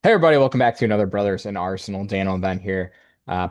Hey everybody, welcome back to another Brothers in Arsenal. Daniel and Ben here.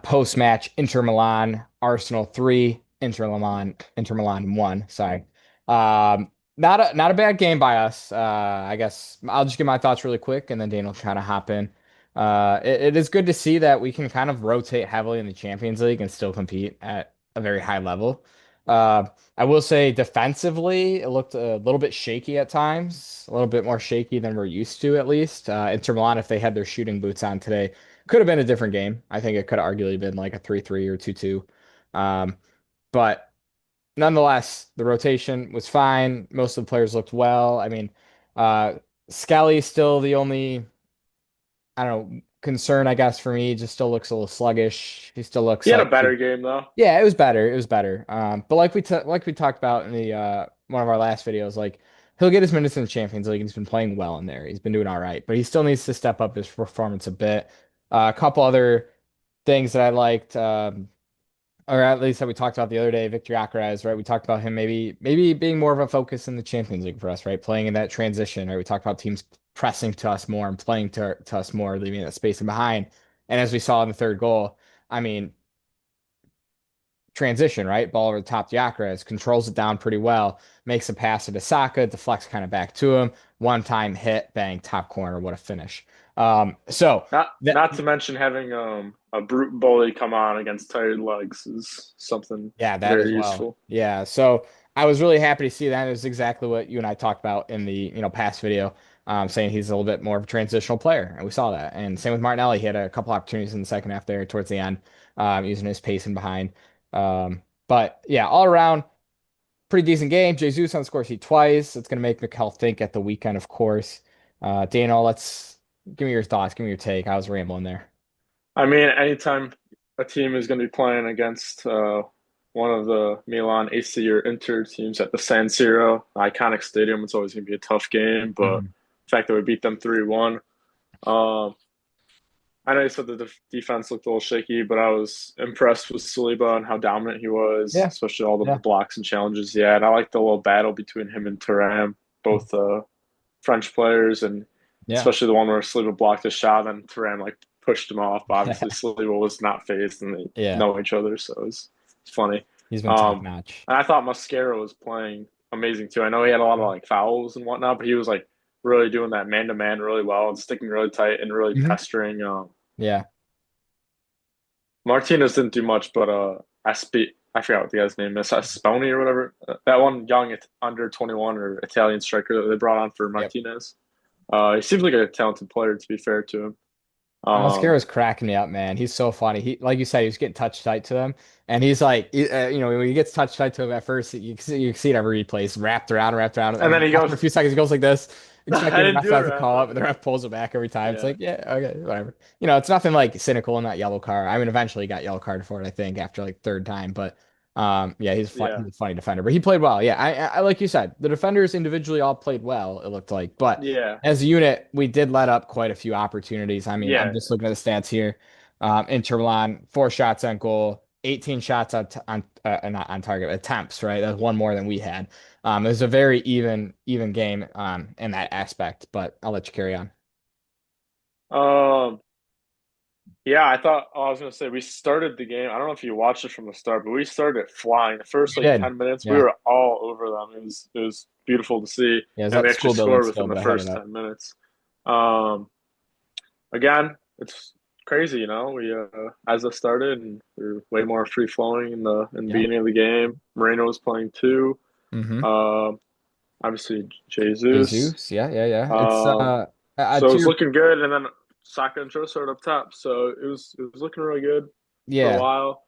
Post-match, Inter Milan, Arsenal 3, Inter Milan 1. Sorry. Not a bad game by us. I guess I'll just give my thoughts really quick and then Daniel will kind of hop in. It is good to see that we can kind of rotate heavily in the Champions League and still compete at a very high level. Uh, I will say defensively, it looked a little bit shaky at times, a little bit more shaky than we're used to, at least. Inter Milan, if they had their shooting boots on today, could have been a different game. I think it could have arguably been like a 3-3 or 2-2. Um, but nonetheless, the rotation was fine. Most of the players looked well. I mean, uh, Skelly's still the only, I don't know, concern, I guess, for me. Just still looks a little sluggish. He still looks He had a like better game though. yeah, it was better. It was better. But like we talked about in the one of our last videos, like he'll get his minutes in the Champions League. He's been playing well in there. He's been doing all right, but he still needs to step up his performance a bit. A couple other things that I liked, or at least that we talked about the other day, Victor Gyokeres, right? We talked about him maybe being more of a focus in the Champions League for us, right? Playing in that transition, right? We talked about teams pressing to us more and playing to us more, leaving that space in behind. And as we saw in the third goal, I mean transition, right? Ball over the top, Gyökeres controls it down pretty well, makes a pass to Saka, deflects kind of back to him. One time hit, bang, top corner. What a finish. So that Not to mention having a brute bully come on against tired legs is something yeah, that as very well. useful. Yeah. So I was really happy to see that. It was exactly what you and I talked about in the past video, saying he's a little bit more of a transitional player, and we saw that. And same with Martinelli. He had a couple opportunities in the second half there towards the end, using his pace and behind. But yeah, all around. Pretty decent game. Jesus on the score sheet twice. It's going to make Mikel think at the weekend, of course. Dano, let's give me your thoughts. Give me your take. I was rambling there. I mean, anytime a team is going to be playing against one of the Milan AC or Inter teams at the San Siro, iconic stadium, it's always going to be a tough game. But Mhm. the fact that we beat them 3-1, um, I know you said the defense looked a little shaky, but I was impressed with Saliba and how dominant he was, Yeah, especially all the yeah, blocks and challenges he had. I like the little battle between him and Thuram, both French players, and yeah, especially the one where Saliba blocked a shot and Thuram like pushed him off. But obviously, Saliba was not phased, and they yeah. know each other, so it's funny. He's been top Um, notch. and I thought Mascara was playing amazing too. I know he had a lot of like fouls and whatnot, but he was like really doing that man to man really well and sticking really tight and really Hmm. pestering. Yeah, Martinez didn't do much, but I forgot what the guy's name is, Spony or whatever. That one young under 21 or Italian striker that they brought on for yep. Martinez. He seems like a talented player, to be fair to him. Mascara's cracking me up, man. He's so funny. He, like you said, he was getting touch tight to him, and he's like, when he gets touch tight to him at first, you can see it every replay. He's wrapped around, And and then then he after goes, a few seconds, he goes like this, I expecting the didn't ref do it not to right. call up, and the ref pulls it back every time. It's Yeah. like, yeah, okay, whatever. It's nothing like cynical in that yellow card. I mean, eventually he got yellow card for it, I think, after like third time, but yeah, Yeah. he's a funny defender, but he played well. Yeah, I like you said, the defenders individually all played well. It looked like, but Yeah. as a unit, we did let up quite a few opportunities. I mean, I'm Yeah. just looking at the stats here. Inter Milan, 4 shots on goal, 18 shots not on target attempts, right? That's one more than we had. It was a very even game in that aspect, but I'll let you carry on. Um, yeah, I was gonna say we started the game. I don't know if you watched it from the start, but we started flying. The first We like did. 10 minutes, we Yeah. were all over them. It was beautiful to see. Yeah, it was And we that actually school building scored still, within the but I had it first up. 10 minutes. Um, again, it's crazy, We as it started and we were way more free flowing in the Yeah. beginning of the game. Moreno was playing too. Mm-hmm. Um, obviously Jesus. Jesus. Yeah, yeah, yeah. It's Um, so it to was your looking good, and then Saka and Trossard up top. So it was looking really good for a yeah. while.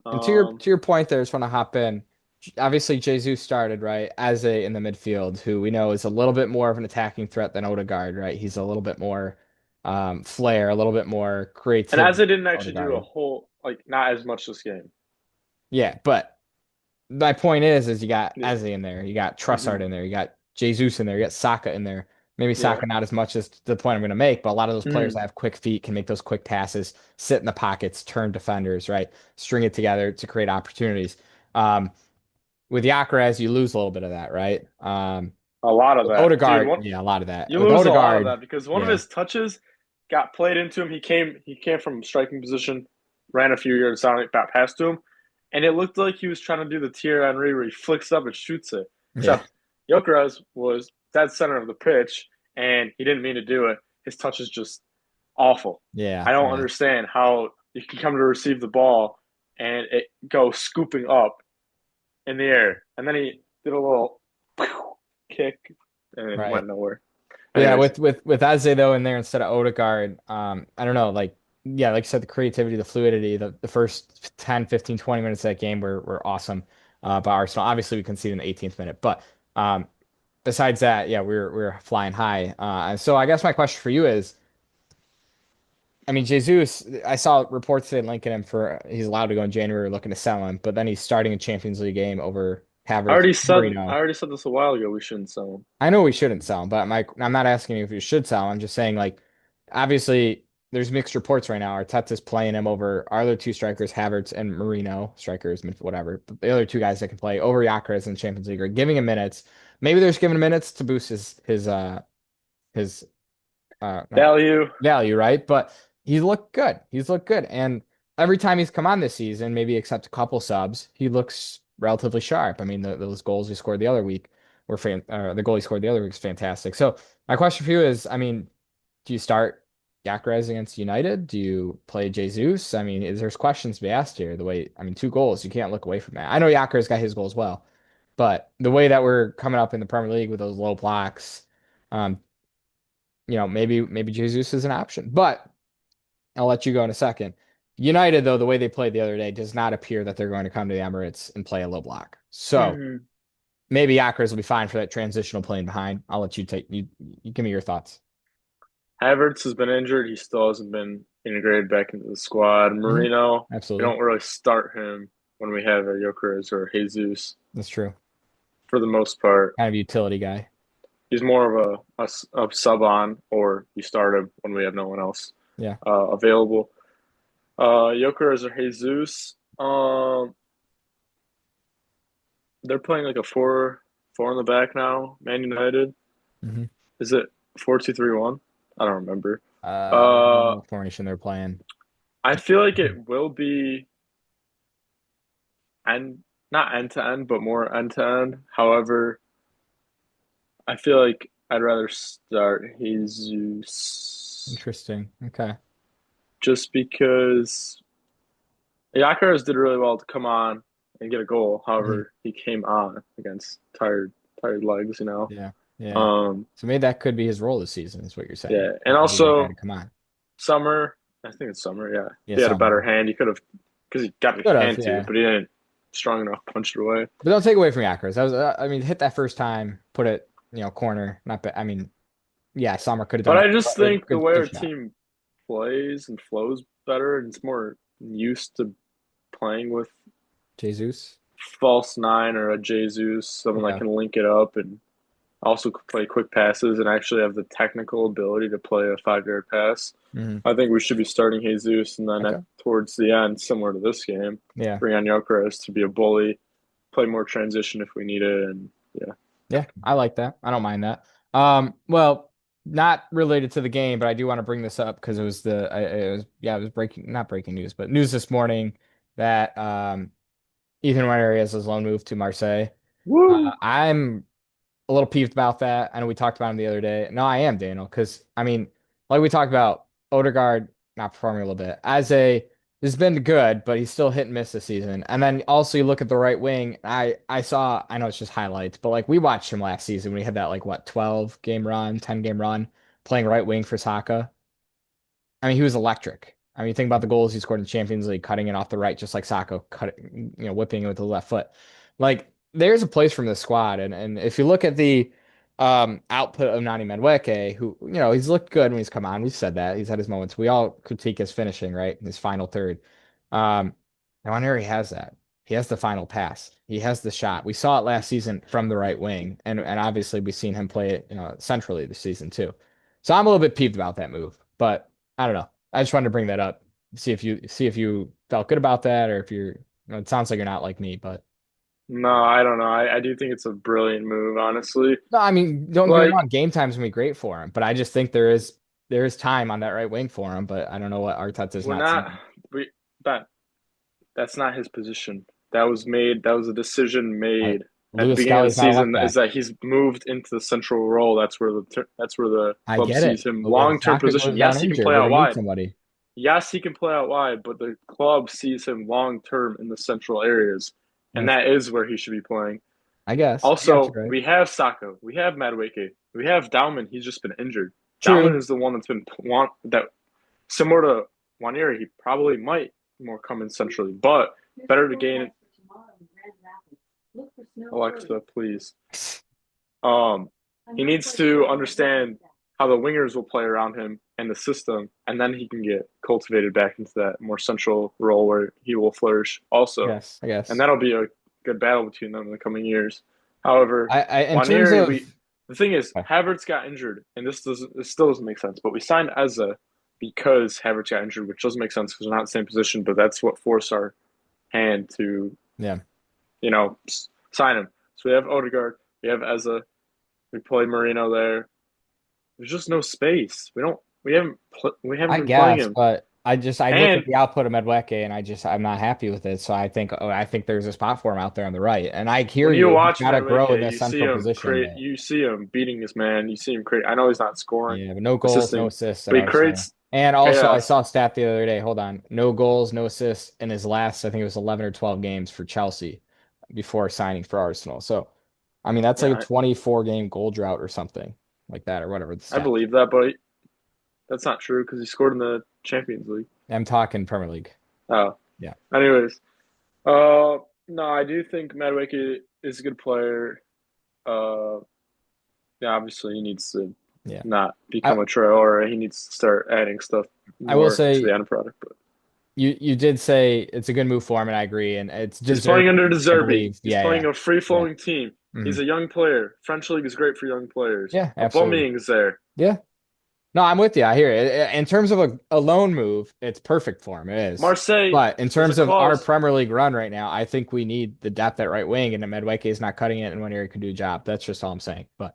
And Um, to your point there, I just want to hop in. Obviously, Jesus started, right, as a in the midfield, who we know is a little bit more of an attacking threat than Odegaard, right? He's a little bit more flair, a little bit more and as creativity I didn't than actually do a Odegaard. whole like not as much this game. Yeah, but my point is you got Yeah. Eze in there, you got Hmm. Trossard in there, you got Jesus in there, you got Saka in there. Maybe Yeah. Saka not as much as the point I'm going to make, but a lot of those players Mm. that have quick feet can make those quick passes, sit in the pockets, turn defenders, right? String it together to create opportunities. Um, with Gyökeres, you lose a little bit of that, right? A lot of With that, dude. Odegaard, yeah, a lot of that. You With lose a lot of Odegaard, that because one of yeah, his touches. got played into him. He came from striking position, ran a few yards down, got past to him, and it looked like he was trying to do the Thierry Henry where he flicks up and shoots it. Yeah. Except Gyökeres was dead center of the pitch, and he didn't mean to do it. His touch is just awful. Yeah. I don't Yeah. understand how you can come to receive the ball and it go scooping up in the air, and then he did a little kick and it Right. went nowhere. Yeah, Anyways, with Eze though in there instead of Odegaard, I don't know, like yeah, like you said, the creativity, the fluidity, the first 10, 15, 20 minutes of that game were awesome by Arsenal. Obviously we conceded in the 18th minute, but besides that, yeah, we were flying high. So I guess my question for you is, I mean, Jesus, I saw reports today linking him for he's allowed to go in January looking to sell him, but then he's starting a Champions League game over Havertz, I Marino. already said this a while ago. We shouldn't sell him. I know we shouldn't sell him, but I'm not asking you if you should sell him. I'm just saying, like, obviously, there's mixed reports right now. Arteta's playing him over our other two strikers, Havertz and Marino, strikers, whatever. But the other two guys that can play over Gyökeres in the Champions League are giving him minutes. Maybe they're just giving him minutes to boost his not Value. value, right? But he's looked good. He's looked good. And every time he's come on this season, maybe except a couple subs, he looks relatively sharp. I mean, those goals he scored the other week the goal he scored the other week is fantastic. So my question for you is, I mean, do you start Gyökeres against United? Do you play Jesus? I mean, there's questions to be asked here. The way, I mean, two goals, you can't look away from that. I know Gyökeres got his goal as well, but the way that we're coming up in the Premier League with those low blocks, um, maybe Jesus is an option. But I'll let you go in a second. United, though, the way they played the other day does not appear that they're going to come to the Emirates and play a low block. So Hmm. maybe Akers will be fine for that transitional playing behind. I'll let you give me your thoughts. Havertz has been injured. He still hasn't been integrated back into the squad. Hmm. Marino, we Absolutely. don't really start him when we have a Gyökeres or Jesus That's true. for the most part. Kind of utility guy. He's more of a sub on, or you start him when we have no one else Yeah. available. Gyökeres or Jesus, they're playing like a four in the back now. Man United, Hmm. is it 4-2-3-1? I don't remember. I don't know Uh, what formation they're playing. I feel like it will be end not end to end, but more end to end. However, I feel like I'd rather start Jesus Interesting. Okay. just because Yakuras did really well to come on and get a goal. Mhm. However, he came on against tired legs, you know. Yeah. Yeah. Um, So maybe that could be his role this season, is what you're saying. yeah, and He could be that guy to also come on. Summer. I think it's Summer. Yeah, Yeah, he had a better Summer. hand. He could have because he got his Could have, hand to, yeah. but he didn't strong enough punch it away. But don't take away from Akers. That was, I mean, hit that first time, put it, corner. Not bad. I mean, yeah, Summer could have done But it. I just But a think the way good our shot. team plays and flows better, and it's more used to playing with Jesus. false nine or a Jesus, someone that Yeah. can link it up and also play quick passes and actually have the technical ability to play a 5 yard pass. Hmm. I think we should be starting Jesus and then Okay. towards the end, similar to this game, Yeah. bring on Gyökeres to be a bully, play more transition if we need it, and yeah. Yeah. I like that. I don't mind that. Well, not related to the game, but I do want to bring this up because it was breaking, not breaking news, but news this morning that Ethan Renner has his loan move to Marseille. Woo! I'm a little peeved about that. I know we talked about him the other day. No, I am, Daniel, because I mean, like we talked about, Odegaard not performing a little bit. Has been good, but he's still hit and miss this season. And then also you look at the right wing. I know it's just highlights, but like we watched him last season when he had that like what 12 game run, 10 game run playing right wing for Saka. I mean, he was electric. I mean, think about the goals he scored in the Champions League, cutting it off the right, just like Sacco, whipping it with the left foot. Like, there's a place from the squad, and if you look at the output of Nani Madueke, who he's looked good when he's come on. We've said that he's had his moments. We all critique his finishing, right? His final third. Um, I wonder he has that. He has the final pass. He has the shot. We saw it last season from the right wing, and obviously we've seen him play it, centrally this season too. So I'm a little bit peeved about that move, but I don't know. I just wanted to bring that up. See if you felt good about that, or if it sounds like you're not like me, but No, I don't know. I do think it's a brilliant move, honestly. no, I mean, don't get me Like, wrong. Game time's gonna be great for him, but I just think there is. there is time on that right wing for him, but I don't know what Arteta's We're not not seeing. we Ben, that's not his position. That was a decision I, made at the Louis beginning of the Skelly's not a left season is back. that he's moved into the central role. That's where the I club get it. sees him But when long-term Saka position. goes down Yes, he can injured, play we're out gonna need wide. somebody. Yes, he can play out wide, but the club sees him long-term in the central areas, and That's, that is where he should be playing. I guess. I guess Also, you're right. we have Saka, we have Madueke, we have Dauman. He's just been injured. Dauman True. is the one that's been want that similar to Waneri. He probably might more come in centrally, but better to gain. Alexa, please. Um, he needs to understand how the wingers will play around him and the system, and then he can get cultivated back into that more central role where he will flourish also. Yes, I And guess. that'll be a good battle between them in the coming years. However, In terms Waneri, of the thing is, Havertz got injured, and this still doesn't make sense. But we signed Eza because Havertz got injured, which doesn't make sense because they're not in the same position. But that's what forced our hand to, yeah. sign him. So we have Odegaard, we have Eza, we play Marino there. There's just no space. We haven't I been playing guess, him. but I look at And the output of Medweke and I'm not happy with it. So I think there's a spot for him out there on the right. And I hear when you you. He's watch got to grow in Madueke, this central position, but you see him beating his man. You see him create. I know he's not scoring, yeah, but no goals, no assisting, assists at but he Arsenal. creates And also, I chaos. saw a stat the other day. Hold on, no goals, no assists in his last, I think it was 11 or 12 games for Chelsea before signing for Arsenal. So, I mean, that's like a Yeah, 24 game goal drought or something like that, or whatever the I stat. believe that, but that's not true because he scored in the Champions League. I'm talking Premier League. Oh, Yeah, anyways, no, I do think Madueke is a good player. Uh, yeah, obviously he needs to yeah. not I become a Traore. He needs to start adding stuff I will more to the say end product. But you did say it's a good move for him, and I agree, and it's he's playing deserving. under I Deserby. believe. He's Yeah, playing yeah, a yeah. free-flowing team. Hmm. He's a young player. French league is great for young players. Yeah, absolutely. Aubameyang is there. Yeah. No, I'm with you. I hear it. In terms of a loan move, it's perfect for him. It is. Marseille, But in there's a terms of our clause. Premier League run right now, I think we need the depth at right wing, and Medweke is not cutting it, and Waneri can do a job. That's just all I'm saying. But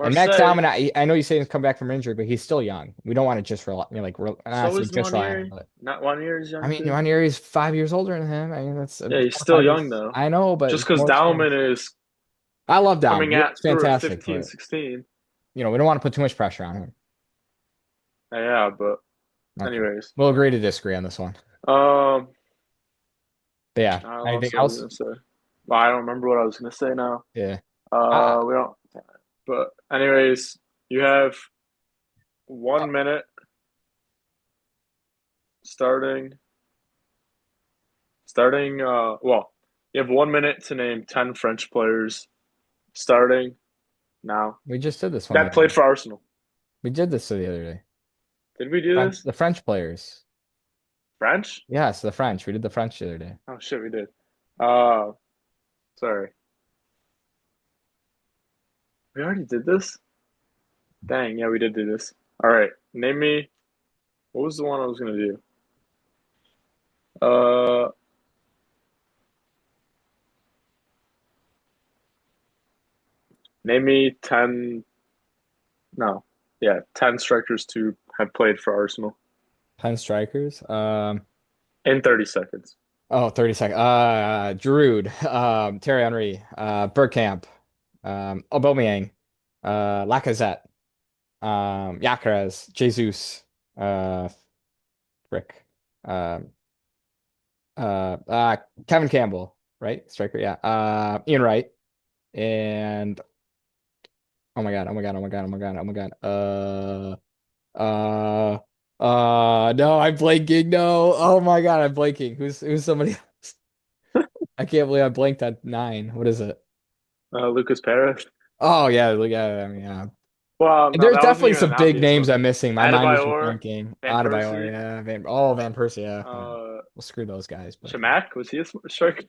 and Max Marseille, Alman, I know you say he's come back from injury, but he's still young. We don't want to just rely, I so say is just rely on him, Waneri. but Not Waneri is I young mean, too. Waneri is 5 years older than him. I mean, that's Yeah, he's four or still five young years. though. I know, but Just it's because more experience. Dowman is I love Dom. coming He at looks through at fantastic, 15, but 16. we don't want to put too much pressure on him. Yeah, but Okay. anyways. We'll agree to disagree on this one. Um, But yeah. I Anything lost what I was else? gonna say. Well, I don't remember what I was gonna say now. Yeah. Uh, We don't. But anyways, you have 1 minute starting. Well, you have 1 minute to name 10 French players starting now we just did this one the that other played day. for Arsenal. We did this the other day. Did we do this? The French players. French? Yes, the French. We did the French the other day. Oh shit, we did. Uh, sorry. We already did this? Dang, yeah, we did do this. All right, name me. What was the one I was gonna do? Uh, name me 10. No, yeah, 10 strikers to have played for Arsenal 10 strikers. in 30 seconds. Oh, 30 seconds. Giroud, Terry Henry, Bergkamp, Aubameyang, Lacazette, Gyökeres, Jesus, uh, Frick, um, Kevin Campbell, right? Striker, yeah. Ian Wright, and oh my God, oh my God, oh my God, oh my God, oh my God. Uh, no, I'm blanking. No, oh my God, I'm blanking. Who's somebody else? I can't believe I blanked at nine. What is it? Lucas Perez. Oh yeah, look at it. I mean, yeah. Well, no, There's that wasn't definitely even an some big obvious names one. I'm missing. My mind is just Adebayor, blanking. Van Adebayor, Persie, yeah. Van Persie, yeah. Yeah. We'll screw those guys, but yeah. Shamak. Was he a striker?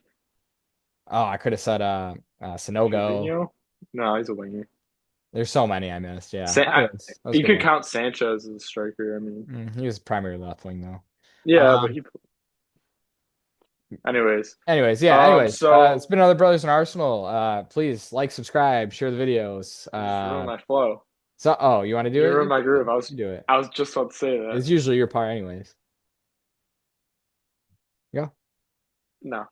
Oh, I could have said Sonogo. Jorginho? No, he's a winger. There's so many I missed. Yeah. Sa- I, Anyways, that was a you good could one. count Sanchez as a striker. I mean, He was primary left wing though. yeah, but Um, he. Anyways, yeah, it's so been another Brothers in Arsenal. Please like, subscribe, share the videos. you just ruined my flow. So, oh, you want to do You it? ruined my groove. You do it. I was just about to say that. It's usually your part, anyways. Go. No,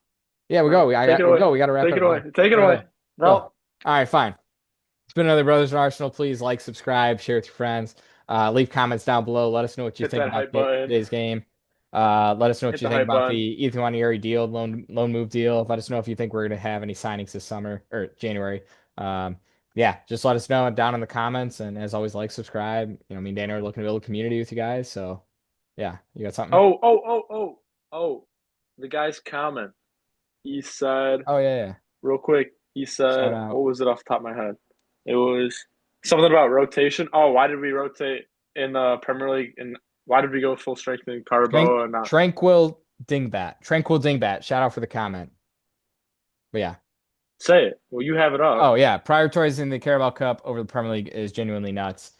Yeah, we go. no. Take it We away. go. We got to wrap Take it it up. away. Go. Take it Go. away. Go. Go. No. All right, fine. It's been another Brothers in Arsenal. Please like, subscribe, share with your friends. Leave comments down below. Let us know what you Hit think that about hype button. today's game. Let us know what Hit you the think hype about button. the Ethan Wanieri deal, loan move deal. Let us know if you think we're going to have any signings this summer or January. Um, yeah, just let us know down in the comments. And as always, like, subscribe. Me and Dana are looking to build a community with you guys. So yeah, you got something? Oh, oh, oh, oh, oh. The guy's comment. He said, Oh yeah, yeah. real quick, he Shout said, out. what was it off the top of my head? It was something about rotation. Oh, why did we rotate in the Premier League? And why did we go full strength in Caraboa and not Tranquil Dingbat. Shout out for the comment. But yeah. say it? Well, you have it up. Oh yeah, prioritizing the Carabao Cup over the Premier League is genuinely nuts.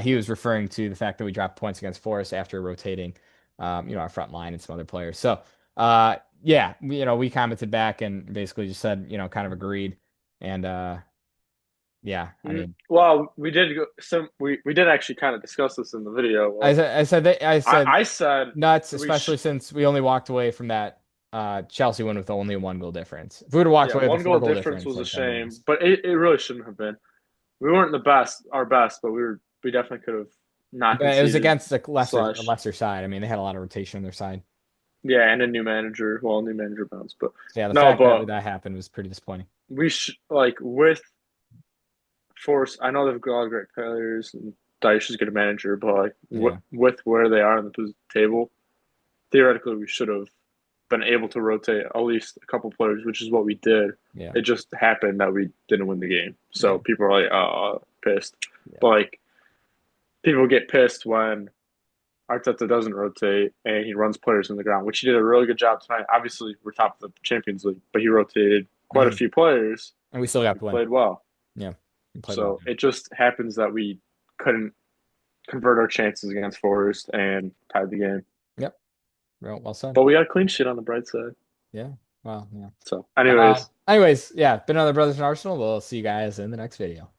He was referring to the fact that we dropped points against Forest after rotating, our front line and some other players. So, yeah, we commented back and basically just said, kind of agreed. And yeah, I mean, Well, we did go, some we did actually kind of discuss this in the video. I said I said nuts, we especially since we only walked away from that Chelsea win with only a 1 goal difference. If we would have walked yeah, away with a one four goal goal difference difference, was a like then we shame, lost. but it really shouldn't have been. We weren't the best, our best, but we definitely could have not But it was conceded. against a Slash, lesser side. I mean, they had a lot of rotation on their side. yeah, and a new manager. Well, a new manager bounce, but So yeah, the no, fact that but that happened was pretty disappointing. we like with Force. I know they've got a lot of great players, and Dyche is a good manager, but like Yeah, with where they are on the table, theoretically we should have been able to rotate at least a couple players, which is what we did. yeah, It just happened that we didn't win the game, yeah, so people are like, pissed. yeah, But like people get pissed when Arteta doesn't rotate and he runs players in the ground, which he did a really good job tonight. Obviously, we're top of the Champions League, but he rotated quite a hmm few players. And we still got We the win. played well. Yeah, we played well. So it just happens that we couldn't convert our chances against Forest and tied the game. Yep. Well said. But we got a clean sheet on the bright side. Yeah. Well, yeah. So, anyways, Anyways, yeah, been another Brothers in Arsenal. We'll see you guys in the next video.